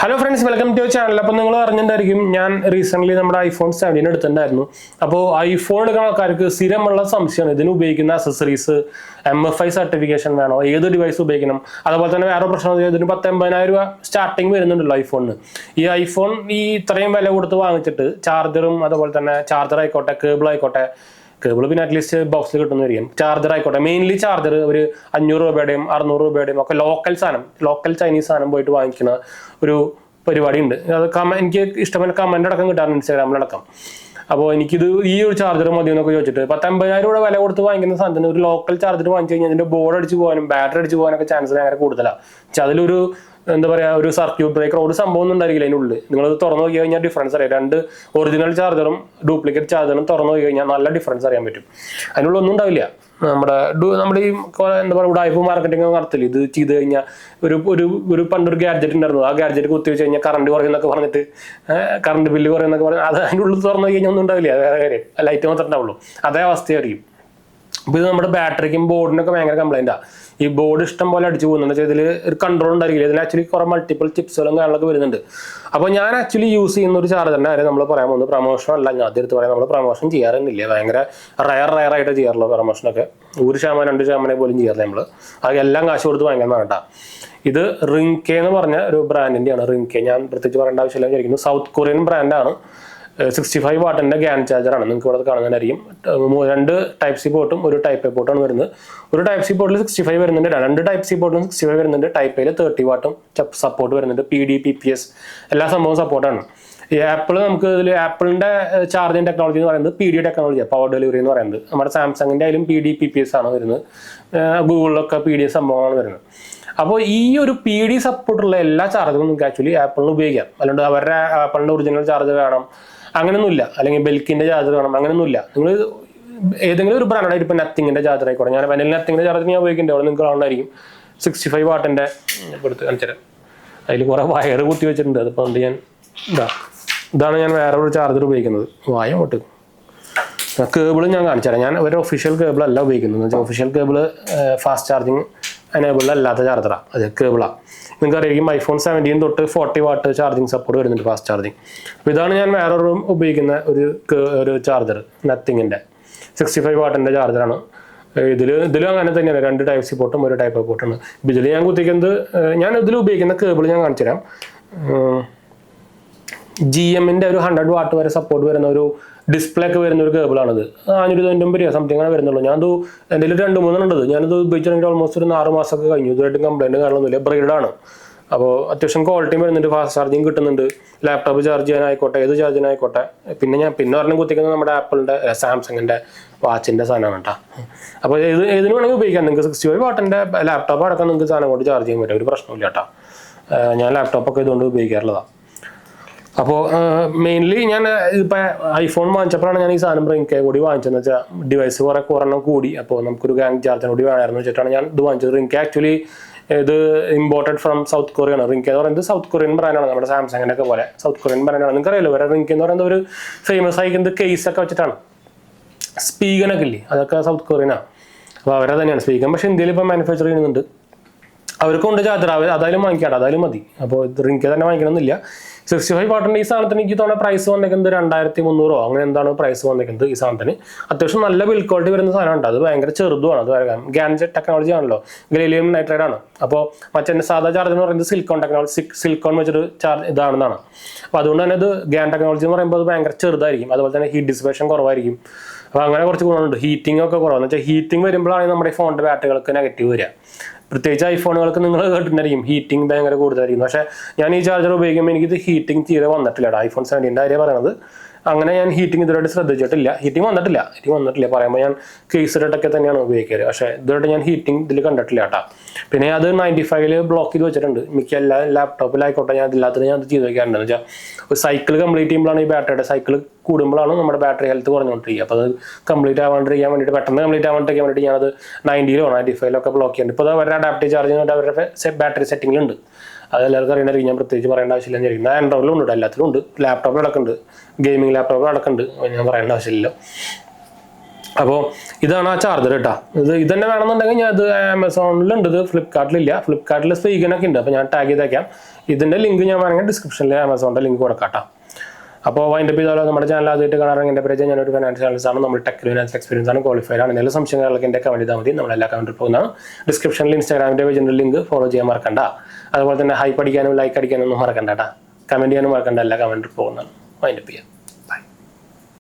Hello friends, welcome to channel. അപ്പോൾ നിങ്ങൾ അറിഞ്ഞിട്ടുണ്ടായിരിക്കും, ഞാൻ റീസെൻ്റ്ലി നമ്മുടെ iPhone 17 എടുത്തിട്ടുണ്ടായിരുന്നു. അപ്പോൾ iPhone എടുക്കുന്ന ആൾക്കാർക്ക് സ്ഥിരമുള്ള സംശയമാണ്, ഇതിന് ഉപയോഗിക്കുന്ന അക്സസറീസ് MFI സർട്ടിഫിക്കേഷൻ വേണോ, ഏത് ഡിവൈസ് ഉപയോഗിക്കണം. അതുപോലെ തന്നെ വേറെ പ്രശ്നം, ഇതിന് 10,000-80,000 രൂപ സ്റ്റാർട്ടിങ് വരുന്നുണ്ടല്ലോ ഐഫോണിന്. ഈ ഐഫോൺ ഇത്രയും വില കൊടുത്ത് വാങ്ങിച്ചിട്ട് ചാർജറും അതുപോലെ തന്നെ ചാർജർ ആയിക്കോട്ടെ, കേബിൾ ആയിക്കോട്ടെ, കേബിൾ പിന്നെ അറ്റ്ലീസ്റ്റ് ബോക്സിൽ കിട്ടുന്നതായിരിക്കും. ചാർജർ ആയിക്കോട്ടെ, മെയിൻലി ചാർജർ ഒരു 500 രൂപയുടെയും 600 രൂപയുടെയും ഒക്കെ ലോക്കൽ ചൈനീസ് സാധനം പോയിട്ട് വാങ്ങിക്കുന്ന ഒരു പരിപാടി ഉണ്ട്. അത് എനിക്ക് ഇഷ്ടപ്പെട്ട കമൻ്റ് അടക്കം കിട്ടാറുണ്ട് ഇൻസ്റ്റാഗ്രാമിലടക്കം. അപ്പോൾ എനിക്കിത് ഈ ഒരു ചാർജർ മതി എന്നൊക്കെ ചോദിച്ചിട്ട് 10,000-80,000 രൂപ വില കൊടുത്ത് വാങ്ങിക്കുന്ന സാധനത്തിന് ഒരു ലോക്കൽ ചാർജർ വാങ്ങിച്ചു കഴിഞ്ഞാൽ അതിൻ്റെ ബോർഡ് അടിച്ച് പോകാനും ബാറ്ററി അടിച്ച് പോകാനൊക്കെ ചാൻസ് ഭയങ്കര കൂടുതലാണ്. പക്ഷെ അതിലൊരു എന്താ പറയുക, ഒരു സർക്യൂട്ട് ബ്രേക്കർ ഒരു സംഭവം ഒന്നും ഉണ്ടായിരിക്കില്ല അതിനുള്ളിൽ. നിങ്ങളത് തുറന്നു നോക്കി കഴിഞ്ഞാൽ ഡിഫറൻസ് അറിയാം. രണ്ട് ഒറിജിനൽ ചാർജറും ഡ്യൂപ്ലിക്കേറ്റ് ചാർജറും തുറന്നു നോക്കി കഴിഞ്ഞാൽ നല്ല ഡിഫറൻസ് അറിയാൻ പറ്റും. അതിനുള്ള ഒന്നും ഉണ്ടാവില്ല. നമ്മുടെ ഈ എന്താ പറയുക, ഉടായ്പ മാർക്കറ്റിംഗ് നടത്തില്ല. ഇത് ചെയ്ത് കഴിഞ്ഞാൽ ഒരു പണ്ടൊരു ഗാഡ്ജറ്റ് ഉണ്ടായിരുന്നു, ആ ഗാഡ്ജറ്റ് കുത്തി വെച്ച് കഴിഞ്ഞാൽ കറണ്ട് കുറയുന്നൊക്കെ പറഞ്ഞിട്ട് കറണ്ട് ബില്ല് കുറയുന്നൊക്കെ പറഞ്ഞാൽ അത് അതിൻ്റെ ഉള്ളിൽ തുറന്നു നോക്കി കഴിഞ്ഞാൽ ഒന്നും ഉണ്ടാവില്ല. വേറെ കാര്യം ലൈറ്റ് മാത്രമേ ഉണ്ടാവുള്ളൂ. അതേ അവസ്ഥയായിരിക്കും. അപ്പോൾ ഇത് നമ്മുടെ ബാറ്ററിക്കും ബോർഡിനൊക്കെ ഭയങ്കര കംപ്ലൈൻറ്റാണ്. ഈ ബോർഡ് ഇഷ്ടം പോലെ അടിച്ചു പോകുന്നുണ്ട്. ഇതിൽ ഒരു കൺട്രോൾ ഉണ്ടായിരിക്കില്ല. ഇതിൽ ആക്ച്വലി കുറേ മൾട്ടിപ്പിൾ ചിപ്സുകളും കാര്യങ്ങളൊക്കെ വരുന്നുണ്ട്. അപ്പോൾ ഞാൻ ആക്ച്വലി യൂസ് ചെയ്യുന്ന ഒരു ചാർജറിൻ്റെ കാര്യം നമ്മൾ പറയാൻ പോകുന്നത് പ്രൊമോഷൻ അല്ല. ഞാൻ ആദ്യം എടുത്ത് പറയാം, നമ്മൾ പ്രൊമോഷൻ ചെയ്യാറൊന്നുമില്ല. ഭയങ്കര റയറായിട്ട് ചെയ്യാറുള്ളൂ പ്രൊമോഷനൊക്കെ. 1%-2% പോലും ചെയ്യാറില്ല നമ്മൾ. അതെല്ലാം കാശ് കൊടുത്ത് വാങ്ങിക്കുന്നതാണ് കേട്ടോ. ഇത് റിങ്കെ എന്ന് പറഞ്ഞ ഒരു ബ്രാൻഡിൻ്റെയാണ്. റിങ്കെ ഞാൻ പ്രത്യേകിച്ച് പറയേണ്ട ആവശ്യമില്ല വിചാരിക്കുന്നു. സൗത്ത് കൊറിയൻ ബ്രാൻഡാണ്. 65 വാട്ടിൻ്റെ ഗ്യാൻ ചാർജറാണ്. നിങ്ങൾക്ക് ഇവിടെ കാണുന്നതായിരിക്കും. 2 ടൈപ്പ് സി പോർട്ടും ഒരു ടൈപ്പ് എ പോർട്ടാണ് വരുന്നത്. ഒരു ടൈപ്പ് സി പോർട്ടിൽ 65 വരുന്നുണ്ട്, 2 ടൈപ്പ് സി പോർട്ടും 65 വരുന്നുണ്ട്. ടൈപ്പ് എയിൽ 30 വാട്ടും സപ്പോർട്ട് വരുന്നുണ്ട്. PD, PPS എല്ലാ സംഭവവും സപ്പോർട്ടാണ്. ഈ നമുക്ക് ഇതിൽ ആപ്പിളിൻ്റെ ചാർജിങ് ടെക്നോളജി എന്ന് പറയുന്നത് PD ടെക്നോളജിയാണ്, പവർ ഡെലിവറി എന്ന് പറയുന്നത്. നമ്മുടെ സാംസങ്ങിൻ്റെ ആയാലും PD, PPS ആണ് വരുന്നത്. ഗൂഗിളിലൊക്കെ PD സംഭവമാണ് വരുന്നത്. അപ്പോൾ ഈ ഒരു PD സപ്പോർട്ടുള്ള എല്ലാ ചാർജറും നിങ്ങൾക്ക് ആക്ച്വലി ആപ്പിളിന് ഉപയോഗിക്കാം. അല്ലാണ്ട് അവരുടെ ആപ്പിളിൻ്റെ ഒറിജിനൽ ചാർജർ വേണം അങ്ങനെയൊന്നുമില്ല, അല്ലെങ്കിൽ ബെൽക്കിൻ്റെ ചാർജർ വേണം അങ്ങനെയൊന്നുമില്ല. നിങ്ങൾ ഏതെങ്കിലും ഒരു ബ്രാൻഡായിട്ട് ഇപ്പോൾ നത്തിങ്ങിൻ്റെ ചാർജർ ആയിക്കോട്ടെ. ഞാൻ നത്തിങ്ങിൻ്റെ ചാർജർ ഞാൻ ഉപയോഗിക്കുന്നുണ്ട്. അവിടെ നിങ്ങൾക്ക് കാണുന്നതായിരിക്കും. 65 വാട്ടിൻ്റെ എടുത്ത് കാണിച്ചുതരാം. അതിൽ കുറേ വയർ കുത്തി വെച്ചിട്ടുണ്ട്. അതിപ്പോൾ എന്ത് ഞാൻ ഇതാണ് ഞാൻ വേറൊരു ചാർജർ ഉപയോഗിക്കുന്നത്. അങ്ങോട്ട് കേബിൾ ഞാൻ കാണിച്ചുതരാം. ഞാൻ ഒരു ഒഫീഷ്യൽ കേബിൾ അല്ല ഉപയോഗിക്കുന്നത്. Official cable fast charging enabled അല്ലാത്ത ചാർജറാണ്. അത് കേബിളാണ്. നിങ്ങൾക്ക് അറിയാം, iPhone 17 തൊട്ട് 40 വാട്ട് ചാർജിങ് സപ്പോർട്ട് വരുന്നുണ്ട്, ഫാസ്റ്റ് ചാർജിങ്. അപ്പോൾ ഇതാണ് ഞാൻ വേറൊരു ഉപയോഗിക്കുന്ന ഒരു ചാർജർ, നത്തിങ്ങിൻ്റെ 65 വാട്ടിൻ്റെ ചാർജറാണ്. ഇതിലും അങ്ങനെ തന്നെയാണ്. 2 ടൈപ്പ് സി പോർട്ടും ഒരു ടൈപ്പ് പോർട്ടാണ്. ഇതിൽ ഞാൻ കുത്തിക്കുന്നത്, ഞാൻ ഇതിൽ ഉപയോഗിക്കുന്ന കേബിൾ ഞാൻ കാണിച്ചു തരാം. GMൻ്റെ ഒരു 100 വാട്ട് വരെ സപ്പോർട്ട് വരുന്ന ഒരു ഡിസ്പ്ലേ ഒക്കെ വരുന്ന ഒരു കേബിളാണിത്. 599 രൂപ സംതിങ് അങ്ങനെ വരുന്നുള്ളൂ. ഞാനത് എൻ്റെ 2-3 ഉണ്ടത്. ഞാനത് ഉപയോഗിച്ചിട്ടുണ്ടെങ്കിൽ ഓൾമോസ്റ്റ് ഒരു 6 മാസമൊക്കെ കഴിഞ്ഞു. ഇതുമായിട്ട് കംപ്ലൈൻറ്റ് കാണുന്നില്ല. ബ്രീഡാണ്. അപ്പോൾ അത്യാവശ്യം ക്വാളിറ്റിയും വരുന്നുണ്ട്, ഫാസ്റ്റ് ചാർജിങ് കിട്ടുന്നുണ്ട്. ലാപ്ടോപ്പ് ചാർജ് ചെയ്യാനായിക്കോട്ടെ, ഏത് ചാർജിനായിക്കോട്ടെ. പിന്നെ പറഞ്ഞ് കുത്തിക്കുന്നത് നമ്മുടെ ആപ്പിളിൻ്റെ സാംസങ്ങിൻ്റെ വാച്ചിൻ്റെ സാധനമാണ് കേട്ടോ. അപ്പോൾ ഏതിന് വേണമെങ്കിൽ ഉപയോഗിക്കാം. നിങ്ങൾക്ക് 65 വാട്ടിൻ്റെ ലാപ്ടോപ്പ് അടക്കം നിങ്ങൾക്ക് സാധനം കൊണ്ട് ചാർജ് ചെയ്യാൻ പറ്റും, ഒരു പ്രശ്നമില്ല കേട്ടോ. ഞാൻ ലാപ്ടോപ്പൊക്കെ ഇതുകൊണ്ട് ഉപയോഗിക്കാറുള്ളതാണ്. അപ്പോൾ മെയിൻലി ഞാൻ ഇപ്പം iPhone വാങ്ങിച്ചപ്പോഴാണ് ഞാൻ ഈ സാധനം റിങ്കെ കൂടി വാങ്ങിച്ചതെന്ന് വെച്ചാൽ ഡിവൈസ് കുറെണ്ണം കൂടി. അപ്പോൾ നമുക്കൊരു ഗ്യാങ് ചാർജർ കൂടി വേണമായിരുന്നു വെച്ചിട്ടാണ് ഞാൻ ഇത് വാങ്ങിച്ചത്. റിങ്കെ ആക്ച്വലി ഇത് ഇമ്പോർട്ടഡ് ഫ്രം സൗത്ത് കൊറിയയാണ്. റിങ്കെ എന്ന് പറയുന്നത് സൗത്ത് കൊറിയൻ ബ്രാൻഡാണ്. നമ്മുടെ സാംസങ്ങിൻ്റെ ഒക്കെ പോലെ സൗത്ത് കൊറിയൻ ബ്രാൻഡാണ്. നിങ്ങൾക്ക് അറിയാലോ, വേറെ റിങ്കെ എന്ന് പറയുന്നത് ഒരു ഫേമസ് ആയിരിക്കുന്നത് കേസൊക്കെ വെച്ചിട്ടാണ്. സ്പീക്കനൊക്കെ ഇല്ലേ, അതൊക്കെ സൗത്ത് കൊറിയനാണ്. അപ്പോൾ അവരെ തന്നെയാണ് സ്പീക്കൻ. പക്ഷേ ഇന്ത്യയിൽ ഇപ്പോൾ മാനുഫാക്ചർ ചെയ്യുന്നുണ്ട്. അവർക്കും ഉണ്ട് ചാർജർ, അതായാലും വാങ്ങിക്കാട്ടോ, അതായാലും മതി. അപ്പോൾ റിങ്കെ തന്നെ വാങ്ങിക്കണമെന്നില്ല. 65 വാട്ടിൻ്റെ ഈ സാധനത്തിന് എനിക്ക് തോന്നുന്ന പ്രൈസ് വന്നേക്കുന്നത് 2,300 അങ്ങനെ എന്താണ് പ്രൈസ് വന്നേക്കുന്നത് ഈ സാധനത്തിന്. അത്യാവശ്യം നല്ല ബിൽഡ് ക്വാളിറ്റി വരുന്ന സാധനമുണ്ട്. അത് ഭയങ്കര ചെറുതുമാണ്. അത് ഗ്യാൻജെറ്റ് ടെക്നോളജി ആണല്ലോ, ഗലേലിയം നൈട്രൈഡ് ആണ്. അപ്പോൾ മറ്റേ സാധാ ചാർജർ എന്ന് പറയുന്നത് സിലിക്കോൺ വെച്ചൊരു ചാർജ് ഇതാണെന്നാണ്. അപ്പോൾ അതുകൊണ്ട് തന്നെ ഇത് ഗ്യാൻ ടെക്നോളജി എന്ന് പറയുമ്പോൾ അത് ഭയങ്കര ചെറുതായിരിക്കും. അതുപോലെ തന്നെ ഹീറ്റ് ഡിസിപ്പേഷൻ കുറവായിരിക്കും. അപ്പോൾ അങ്ങനെ കുറച്ച് ഗുണമുണ്ട്. ഹീറ്റിംഗ് ഒക്കെ കുറവാണെന്ന് വെച്ചാൽ ഹീറ്റിംഗ് വരുമ്പോഴാണ് നമ്മുടെ ഫോണിൻ്റെ ബാറ്ററികൾക്ക് നെഗറ്റീവ് വരിക. പ്രത്യേകിച്ച് ഐഫോണുകൾക്ക് നിങ്ങൾ കേട്ടിട്ടുണ്ടായിരിക്കും ഹീറ്റിംഗ് ഭയങ്കര കൂടുതലായിരിക്കും. പക്ഷേ ഞാൻ ഈ ചാർജർ ഉപയോഗിക്കുമ്പോൾ എനിക്കിത് ഹീറ്റിംഗ് തീരെ വന്നിട്ടില്ല. iPhone 17ൻ്റെ കാര്യം പറയണത്. അങ്ങനെ ഞാൻ ഹീറ്റിംഗ് ഇതുവരെ ശ്രദ്ധിച്ചിട്ടില്ല. ഹീറ്റിംഗ് വന്നിട്ടില്ല പറയുമ്പോൾ ഞാൻ കേസിലിട്ടൊക്കെ തന്നെയാണ് ഉപയോഗിക്കാറ്. പക്ഷേ ഇതുവരെ ഞാൻ ഹീറ്റിംഗ് ഇതിൽ കണ്ടിട്ടില്ല കേട്ടോ. പിന്നെ അത് 95 ബ്ലോക്ക് ചെയ്ത് വെച്ചിട്ടുണ്ട്. മിക്ക എല്ലാ ലാപ്ടോപ്പിലായിക്കോട്ടെ ഞാൻ ഇതില്ലാത്തത് ഞാൻ അത് ചെയ്ത് വയ്ക്കാറുണ്ട്. എന്ന് വെച്ചാൽ ഒരു സൈക്കിൾ കംപ്ലീറ്റ് ചെയ്യുമ്പോഴാണ് ഈ ബാറ്ററിയുടെ സൈക്കിൾ കൂടുമ്പോഴാണ് നമ്മുടെ ബാറ്ററി ഹെൽത്ത് കുറഞ്ഞുകൊണ്ടിരിക്കുക. അപ്പോൾ അത് കംപ്ലീറ്റ് ആവാണ്ടിരിക്കാൻ വേണ്ടിയിട്ട്, പെട്ടെന്ന് കംപ്ലീറ്റ് ആവാണ്ടിരിക്കാൻ വേണ്ടിയിട്ട് ഞാനത് 90-ലോ 95-ലോ ബ്ലോക്ക് ചെയ്യുന്നുണ്ട്. ഇപ്പോൾ അത് അവരുടെ അഡാപ്റ്റീവ് ചാർജിങ് അവരുടെ ബാറ്ററി സെറ്റിങ്ങിലുണ്ട്. അത് എല്ലാവർക്കും അറിയണമെങ്കിൽ ഞാൻ പ്രത്യേകിച്ച് പറയേണ്ട ആവശ്യമില്ല. വിചാരിക്കുന്നത് ആൻഡ്രോയിഡിലും ഉണ്ട്, എല്ലാത്തിലും ഉണ്ട്. ലാപ്ടോപ്പിൽ അടക്കുന്നുണ്ട്, ഗെയിമിംഗ് ലാപ്ടോപ്പിൽ അടക്കുന്നുണ്ട്. ഞാൻ പറയേണ്ട ആവശ്യമില്ല. അപ്പോൾ ഇതാണ് ആ ചാർജർ കേട്ടോ. ഇത് തന്നെ വേണമെന്നുണ്ടെങ്കിൽ ഞാൻ ഇത് ആമസോണിലുണ്ട്, ഇത് ഫ്ലിപ്കാർട്ടിലില്ല. ഫ്ലിപ്കാർട്ടിൽ സ്പീക്കനൊക്കെ ഉണ്ട്. അപ്പോൾ ഞാൻ ടാഗ് ചെയ്തേക്കാം. ഇതിൻ്റെ ലിങ്ക് ഞാൻ വേണമെങ്കിൽ ഡിസ്ക്രിപ്ഷനിൽ ആമസോണിൻ്റെ ലിങ്ക് കൊടുക്കാം. അപ്പോൾ അതിൻ്റെ ചെയ്താലോ നമ്മുടെ ചാനൽ ആദ്യമായിട്ട് കാണാറെങ്കിൽ എൻ്റെ പേര് ഞാനൊരു ഫൈനാൻഷ്യൽ അനലിസ്റ്റ് ആണ്. നമ്മൾ ടെക് ഫിനാൻഷ്യൽ എക്സ്പീരിയൻസ് ആണ്, ക്വാളിഫൈഡ് ആണ്. എന്തെങ്കിലും സംശയങ്ങളൊക്കെ എൻ്റെ കമൻറ്റ് ചെയ്താൽ മതി. നമ്മളെല്ലാ കമൻറ്റിൽ പോകുന്നതാണ്. ഡിസ്ക്രിപ്ഷനിൽ ഇൻസ്റ്റാഗ്രാമിൻ്റെ പേജിൻ്റെ ലിങ്ക് ഫോളോ ചെയ്യാൻ മറക്കണ്ട. അതുപോലെ തന്നെ ഹൈപ്പ് അടിക്കാനും ലൈക്ക് അടിക്കാനും ഒന്നും മറക്കണ്ട കേട്ടോ. കമൻറ്റ് ചെയ്യാനും മറക്കണ്ട. എല്ലാ കമൻറ്റിൽ പോകുന്നതാണ്. അതിൻ്റെ ചെയ്യാം.